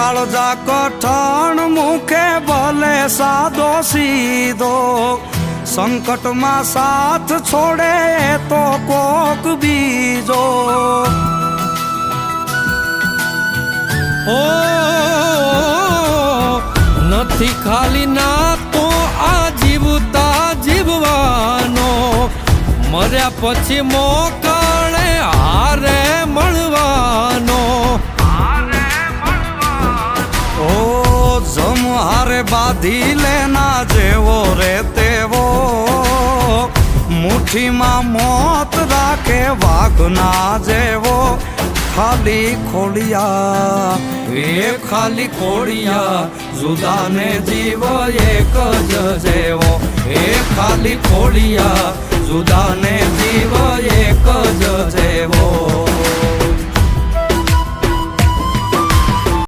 કાળજા કઠણ મુખે ભલે સાદો સીધો, સંકટમાં સાથ છોડે તો કોક બીજો. ઓ નથી ખાલી ના તો આ જીવતા જીવવાનો, મર્યા પછી મોકળે હારે મળવાનો. ઓ જમ હારે બાંધી લેના જેવો રે તેવો, મુઠ્ઠીમાં મોત રાખે વાઘના જેવો. ખાલી ખોડિયા એ ખાલી ખોડિયા, જુદાને જીવ એક જ જેવો. એ ખાલી ખોડિયા, જુદાને જીવ એક જ જેવો.